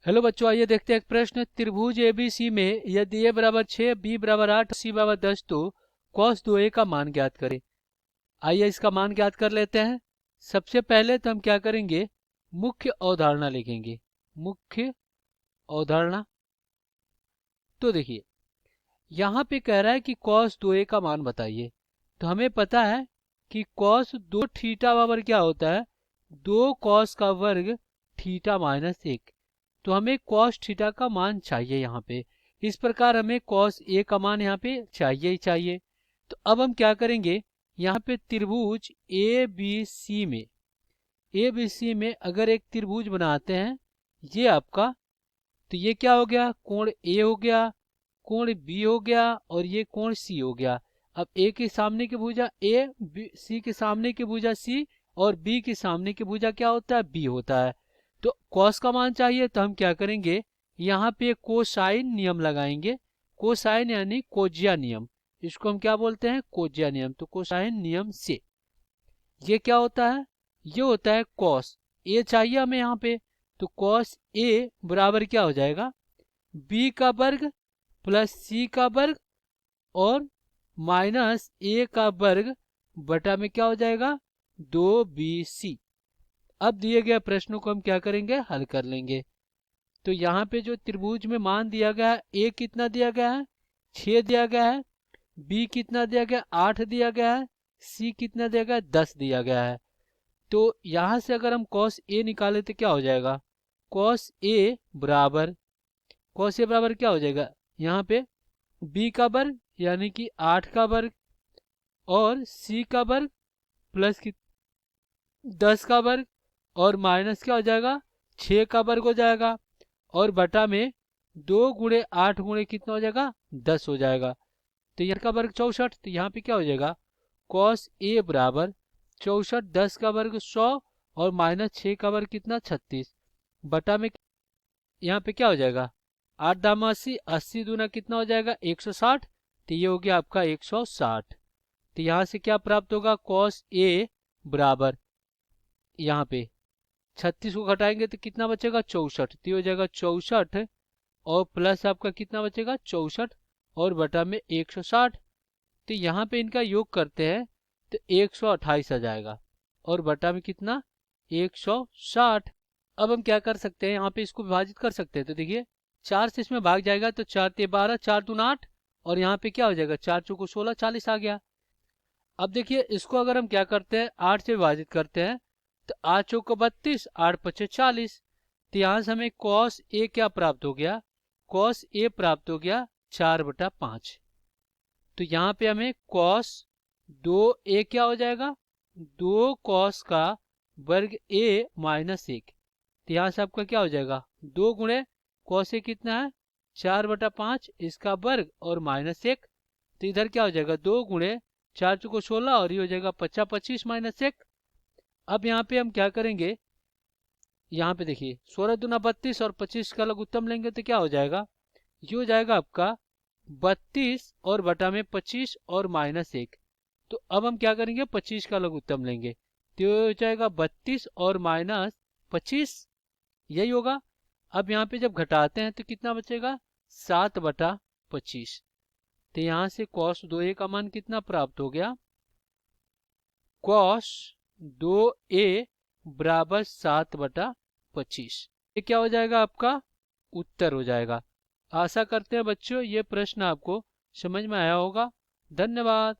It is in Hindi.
हेलो बच्चों, आइए देखते हैं एक प्रश्न। त्रिभुज एबीसी में यदि a बराबर 6, b बराबर 8, c बराबर 10 तो cos 2a का मान ज्ञात करें। आइए इसका मान ज्ञात कर लेते हैं। सबसे पहले तो हम क्या करेंगे, मुख्य अवधारणा लिखेंगे। मुख्य अवधारणा। तो देखिए यहाँ पे कह रहा है कि cos 2a का मान बताइए। तो हमें पता है कि cos 2 थीटा बराबर क्या होता है, 2 cos का वर्ग थीटा माइनस 1। तो हमें cos थीटा का मान चाहिए यहाँ पे। इस प्रकार हमें cos a का मान यहाँ पे चाहिए ही चाहिए। तो अब हम क्या करेंगे, यहाँ पे त्रिभुज ए बी सी में अगर एक त्रिभुज बनाते हैं, ये आपका, तो ये क्या हो गया, कोण ए हो गया, कोण बी हो गया और ये कोण सी हो गया। अब ए के सामने की भुजा ए, सी के सामने की भुजा सी और बी के सामने की भुजा क्या होता है, बी होता है। तो कॉस का मान चाहिए तो हम क्या करेंगे, यहाँ पे कोसाइन नियम लगाएंगे। कोसाइन यानी कोजिया नियम, इसको हम क्या बोलते हैं, कोजिया नियम। तो कोसाइन नियम से ये क्या होता है, ये होता है कॉस ए चाहिए हमें यहाँ पे। तो कॉस ए बराबर क्या हो जाएगा, बी का वर्ग प्लस सी का वर्ग और माइनस ए का वर्ग बटा में क्या हो जाएगा, 2bc। अब दिए गए प्रश्नों को हम क्या करेंगे, हल कर लेंगे। तो यहाँ पे जो त्रिभुज में मान दिया गया है, ए कितना दिया गया है, 6 दिया गया है, बी कितना दिया गया, 8 दिया गया है, सी कितना दिया गया, 10 दिया गया है। तो यहाँ से अगर हम cos a निकाले तो क्या हो जाएगा, cos a बराबर, cos a बराबर क्या हो जाएगा, यहाँ पे b का वर्ग यानी कि 8 का वर्ग और c का वर्ग प्लस की 10 का वर्ग और माइनस क्या हो जाएगा, 6 का वर्ग हो जाएगा और बटा में 2 गुणे 8 गुणे कितना हो जाएगा, 10 हो जाएगा। तो यहाँ का वर्ग 64। तो यहाँ पे क्या हो जाएगा, cos a बराबर 64, 10 का वर्ग 100 और माइनस 6 का वर्ग कितना, 36 बटा में यहाँ पे क्या हो जाएगा, 8 दामा 80, 80 दूना कितना हो जाएगा, 160। तो ये हो गया आपका 160। तो यहाँ से क्या प्राप्त होगा, cos a बराबर यहाँ पे 36 को घटाएंगे तो कितना बचेगा, 64। तो ये हो जाएगा 64 और प्लस आपका कितना बचेगा, 64 और बटा में 160। तो यहाँ पे इनका योग करते हैं तो 128 आ जाएगा और बटा में कितना, 160। अब हम क्या कर सकते हैं, यहाँ पे इसको विभाजित कर सकते हैं। तो देखिए 4 से इसमें भाग जाएगा तो 4 ते 12, 4 दूना 8 और यहाँ पे क्या हो जाएगा, 4 चौको 16, 40 आ गया। अब देखिए इसको अगर हम क्या करते हैं, 8 से विभाजित करते हैं तो 8 चौको 32, 8 पचे 40। तो यहाँ से हमें cos a क्या प्राप्त हो गया, cos a प्राप्त हो गया 4/5। तो यहाँ पे हमें cos 2a क्या हो जाएगा, 2 cos का वर्ग a माइनस 1। तो यहाँ से आपका क्या हो जाएगा, 2 गुणे cos a कितना है, 4/5 इसका वर्ग और माइनस 1। तो इधर क्या हो जाएगा, 2 गुणे 4 चौको 16 और ये हो जाएगा 50, 25 माइनस 1। अब यहाँ पे हम क्या करेंगे, यहाँ पे देखिए 16 दूना 32 और 25 का लघुत्तम लेंगे तो क्या हो जाएगा, ये हो जाएगा आपका 32 और बटा में 25 और माइनस 1। तो अब हम क्या करेंगे, 25 का लघुत्तम लेंगे तो ये हो जाएगा 32 और माइनस 25, यही होगा। अब यहाँ पे जब घटाते हैं तो कितना बचेगा, 7/25। तो यहाँ से cos 2a का मान कितना प्राप्त हो गया, cos 2a बराबर 7/25। ये क्या हो जाएगा, आपका उत्तर हो जाएगा। आशा करते हैं बच्चों ये प्रश्न आपको समझ में आया होगा। धन्यवाद।